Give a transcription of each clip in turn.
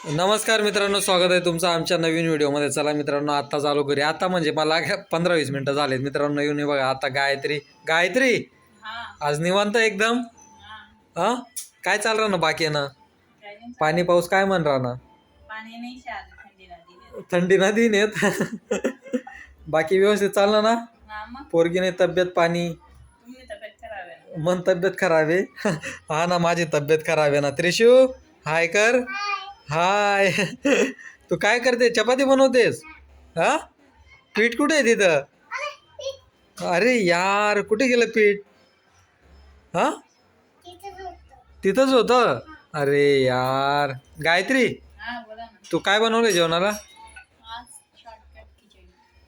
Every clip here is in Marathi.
नमस्कार मित्रांनो, स्वागत आहे तुमचं आमच्या नवीन व्हिडिओमध्ये. चला मित्रांनो, आता चालू घरी. आता म्हणजे मला 15-20 मिनटं झालेत मित्रांनो येऊन. बघा आता गायत्री गायत्री आज निवांत एकदम. हा, काय चाल रहा ना बाकी आहे ना? पाणी पाऊस काय म्हण राहा ना? थंडी नदी नेत बाकी व्यवस्थित चाललं ना? पोरगीने तब्येत पाणी मन तब्येत खराब आहे हा ना, माझी तब्येत खराब आहे ना. त्रिशू हाय कर. हाय तू काय करते? चपाती बनवतेस? हा, पीठ कुठे आहे तिथं? अरे यार, कुठे गेलं पीठ? हा, तिथंच होतं. अरे यार, गायत्री तू काय बनवलं जेवणाला?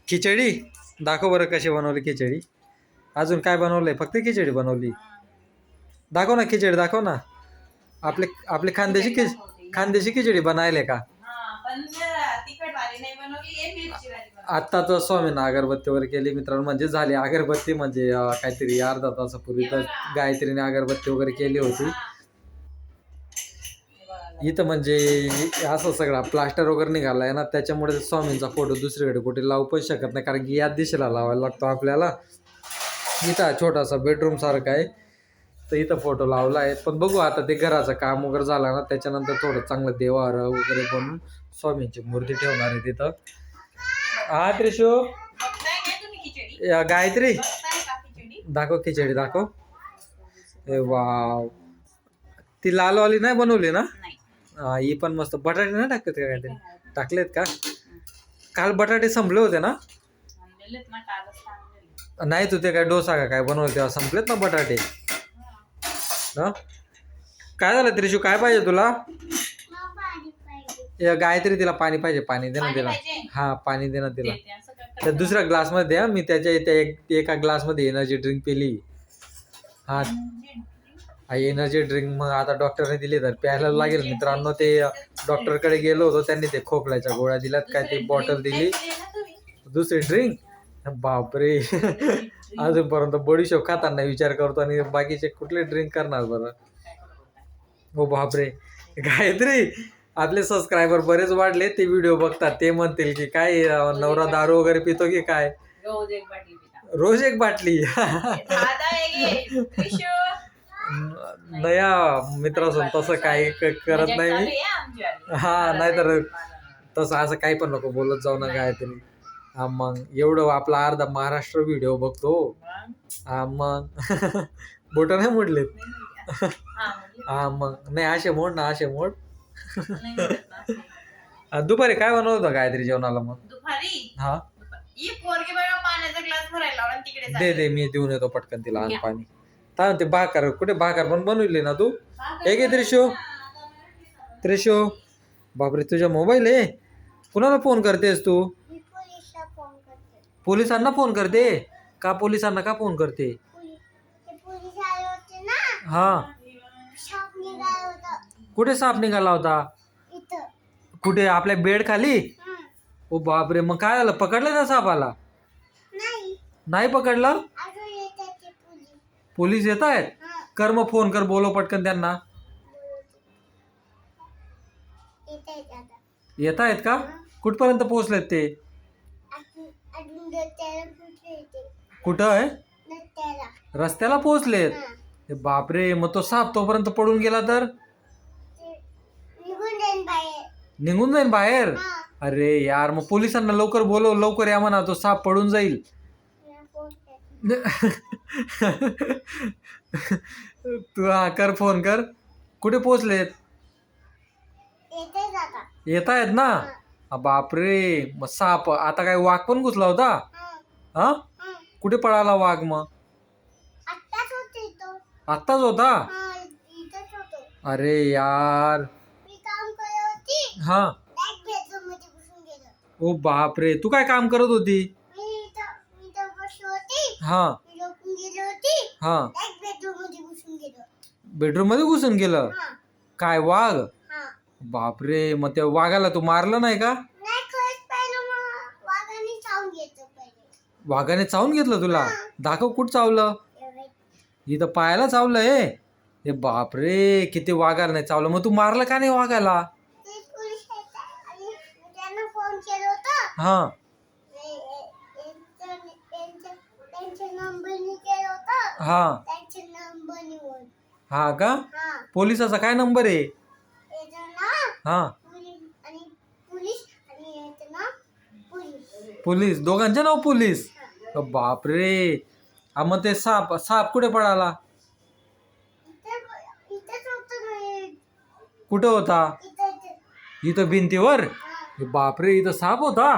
खिचडी. दाखव बरं कशी बनवली खिचडी. अजून काय बनवलंय? फक्त खिचडी बनवली? दाखव ना खिचडी, दाखव ना. आपले आपले खानदेशी खिचडी बनायले का? आत्ता तर स्वामींना अगरबत्ती वगैरे केली मित्रांनो. म्हणजे झाली अगरबत्ती, म्हणजे काहीतरी अर्धा तासापूर्वी तर गायत्रीने अगरबत्ती वगैरे केली होती. इथं म्हणजे असं सगळा प्लास्टर वगैरे निघाला आहे ना, त्याच्यामुळे स्वामींचा फोटो दुसरीकडे कुठे लावू पण शकत नाही, कारण की याच दिशेला लावायला लागतो आपल्याला. इथं छोटासा बेडरूम सारखा आहे, तर इथं फोटो लावला आहे. पण बघू आता, ते घराचं काम वगैरे झालं ना, त्याच्यानंतर थोडं चांगलं देवार वगैरे बनवून स्वामींची मूर्ती ठेवणार आहे तिथं. हा त्रिशू, गायत्री दाखव खिचडी, दाखव. ए वाव, ती लालवाली नाही बनवली ना? हा, ही पण मस्त. बटाटे नाही टाकलेत का? काहीतरी टाकलेत का? काल बटाटे संपले होते ना? नाही, तू ते काय डोसा का काय बनवले तेव्हा संपलेत ना बटाटे. हा, काय झालं त्रिशू? काय पाहिजे तुला? गायत्री, तिला पाणी पाहिजे. पाणी दे ना तिला. हा, पाणी दे ना तिला. त्या दुसऱ्या ग्लासमध्ये द्या. मी त्याच्या एका ग्लासमध्ये एनर्जी ड्रिंक पिली. हा, एनर्जी ड्रिंक मग आता डॉक्टरने दिली तर प्यायला लागेल मित्रांनो. ते डॉक्टरकडे गेलो होतो, त्यांनी ते खोकल्याच्या गोळ्या दिल्यात, काय ते बॉटल दिली. दुसरी ड्रिंक, बापरे अजूनपर्यंत बडीशोप खाताना विचार करतो, आणि बाकीचे कुठले ड्रिंक करणार बरं? हो बापरे. गायत्री, आपले सबस्क्रायबर बरेच वाढले. ते व्हिडिओ बघतात, ते म्हणतील की काय नवरा दारू वगैरे पितो की काय? रोज एक बाटली नया मित्रासून तसं काही करत नाही मी. हा, नाहीतर तसं असं काही पण नको बोलत जाऊ ना गायत्री. हा मग, एवढं आपला अर्धा महाराष्ट्र व्हिडिओ बघतो. हा मग बोट नाही मोडलेत हा मग, नाही असे मोड ना, असे मोड. दुपारी काय बनवलं होतं गायत्री जेवणाला मग? हा, दे दे, मी देऊन येतो पटकन तिला आज पाणी. काय म्हणते भाकर? कुठे भाकर पण बनवली ना तू? एक त्रिशू, त्रिशू, बापरे, तुझ्या मोबाईल आहे? कुणाला फोन करतेस तू? पोलिसांना फोन करते का? पोलिसांना का फोन करते? हा, कुठे साप निघाला होता? कुठे? आपल्या बेड खाली? ओ बापरे, मग काय झालं? पकडलं ना सापाला? नाही पकडलं? पोलीस येत आहेत? कर मग फोन कर, बोलव पटकन त्यांना. येत आहेत का? कुठपर्यंत पोहोचलेत ते? कुठं आहे? रस्त्याला पोहोचलेत? बापरे, मग तो साप तोपर्यंत पडून गेला तर? निघून जाईल बाहेर? अरे यार, मग पोलिसांना लवकर बोलव, लवकर या म्हणा, तो साप पडून जाईल. तू हा कर, फोन कर. कुठे पोहोचलेत? येत आहेत ना? बापरे, मग साप आता काय वाघ पण घुसला होता? हा, कुठे पळाला वाघ मग? आत्ताच होता? अरे यार. हा, ओ बापरे, तू काय काम करत होती? हा हा, बेडरूम मध्ये घुसून गेलं काय वाघ? बापरे, मग त्या वाघाला तू मारलं नाही का? वाघाने चावून घेतलं तुला? दाखव, कुठं चावलं? इथं पायाला चावलंय? हे बापरे, किती वाघाला नाही चावलं, मग तू मारलं का नाही वाघाला? हा हा हा का पोलिसाचा काय नंबर आहे हा पोलीस दोघांचे नाव पोलीस बापरे मग ते साप साप कुठे पडाला कुठं होता इथं भिंतीवर बापरे इथं साप होता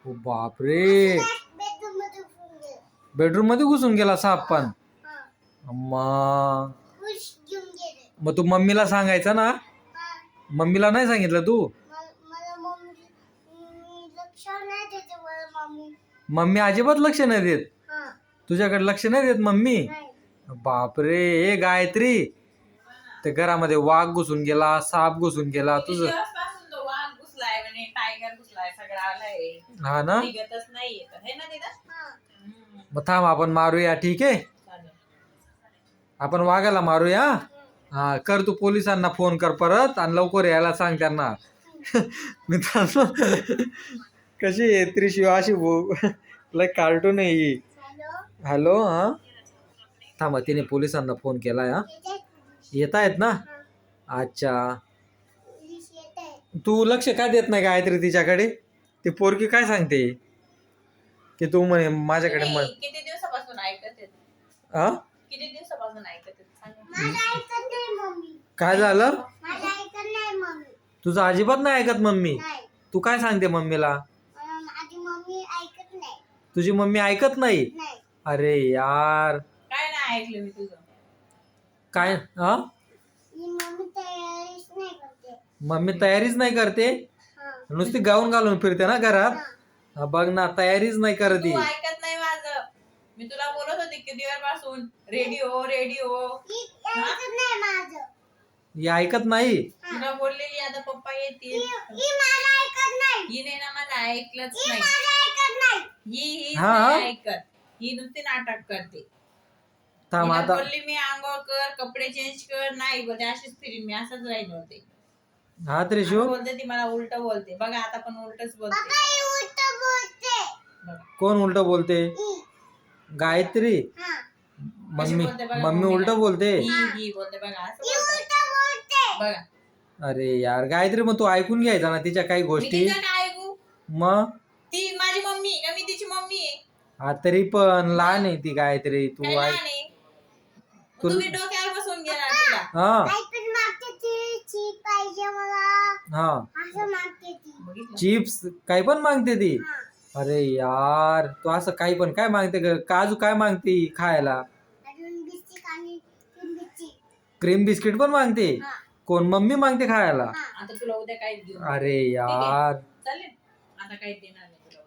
बापरे बेडरूम मध्ये घुसून गेला साप पण मग तू मम्मीला सांगायचं ना मम्मीला नाही सांगितलं तू मम्मी अजिबात लक्ष नाही देत तुझ्याकडे लक्ष नाही देत मम्मी बापरे हे गायत्री ते घरामध्ये वाघ घुसून गेला साप घुसून गेला तुझं हा ना मग थांब आपण मारूया ठीक आहे आपण वाघाला मारूया हा कर तू पोलिसांना फोन कर परत आणि लवकर यायला सांग त्यांना मित्रांनो कशी आहे त्रिशिव अशी लय कार्टून आहे ही हॅलो हा थांबा तिने पोलिसांना फोन केलाय हा येत आहेत ना अच्छा तू लक्ष काय देत नाही गायत्री तिच्याकडे ती पोरगी काय सांगते की तू म्हणे माझ्याकडे किती दिवसापासून ऐकत हा किती दिवसापासून ऐकत काय झालं तुझं अजिबात नाही ऐकत मम्मी तू काय सांगते मम्मीला तुझी मम्मी ऐकत नाही अरे यार काय नाही ऐकलं मी तुझं काय हा मम्मी तयारीच नाही करते नुसती गाऊन घालून फिरते ना घरात बघ ना तयारीच नाही करते तू ऐकत नाही माझं मी तुला बोलत होते किती वेळपासून रेडिओ रेडिओ ही ऐकत नाही तुला बोललेली आता पप्पा येतील ही नाही ना माझं ऐकलंच नाही ही ऐकत ही नुसती नाटक करते थांब आता बोलली मी आंघोळ कर कपडे चेंज कर नाही बोलते अशीच फिरीन मी असंच राहील होते हा त्रिशू बोलते ती मला उलट बोलते बघा आता पण उलटच बोलते कोण उलट बोलते गायत्री मम्मी मम्मी उलट बोलते ही बोलते बघा असं बघा अरे यार गायत्री मग तू ऐकून घ्यायचा ना तिच्या काही गोष्टी ऐकू मग ती माझी मम्मी का मी तिची मम्मी आहे हा तरी पण लहान आहे ती गायत्री तू ऐक तुम्ही डोक्यावर बसून गेला तिला हा हा चिप्स काही पण मागते ती अरे यार तू असं काही पण काय मागते काजू काय मागते खायला क्रीम बिस्किट पण मागते कोण मम्मी मागते खायला आता तुला उद्या काय देऊ अरे यार चालेल आता काही देणार नाही तुला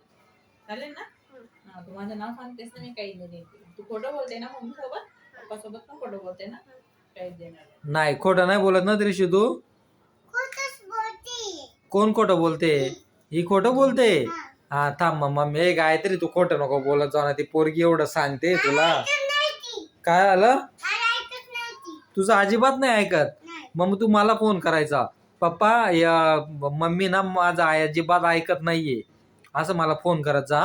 चालेल ना तू माझं नाव सांगतेस ना मी काही नाही तू खोटं बोलते ना मम्मी सोबत पप्पा सोबत पण खोटं बोलते ना काही देणार नाही खोटं नाही बोलत ना त्रिशू तू कोण खोटं बोलते ही खोटं बोलते हा थांब मम्मी हे गायत्री तू खोटं नको बोलत जाऊ ना ती पोरगी एवढं सांगते तुला काय आलं तुझं अजिबात नाही ऐकत मग तू मला फोन करायचा पप्पा या मम्मी ना माझा अजिबात ऐकत नाहीये असं मला फोन करत जा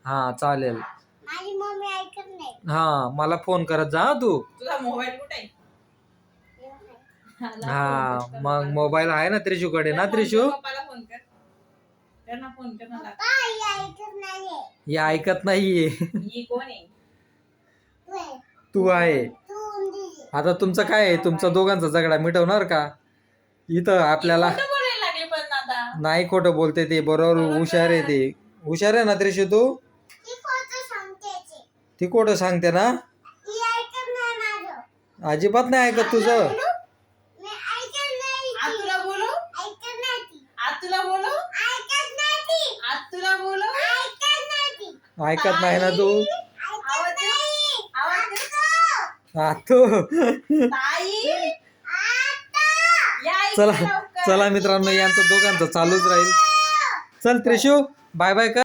हा चालेल हा मला फोन करत जा तू तुझा मोबाईल कुठे आहे हा मग मोबाईल आहे ना त्रिशूकडे ना त्रिशू पप्पाला फोन कर त्यांना फोन कर मला ही ऐकत नाहीये ही कोण आहे तू आहे आता तुमचं काय आहे तुमचा दोघांचा झगडा मिटवणार का इथं आपल्याला खोटं बोलायला लागले पण आता नाही खोटं बोलते ते बरोबर हुशार आहे ते हुशार आहे ना त्रिशू तू ती खोटं सांगते ना अजिबात नाही ऐकत तुझं ऐकत नाही ना तू चला चला मित्रांनो यांचं दोघांचं चालूच राहील चल त्रिशू बाय बाय कर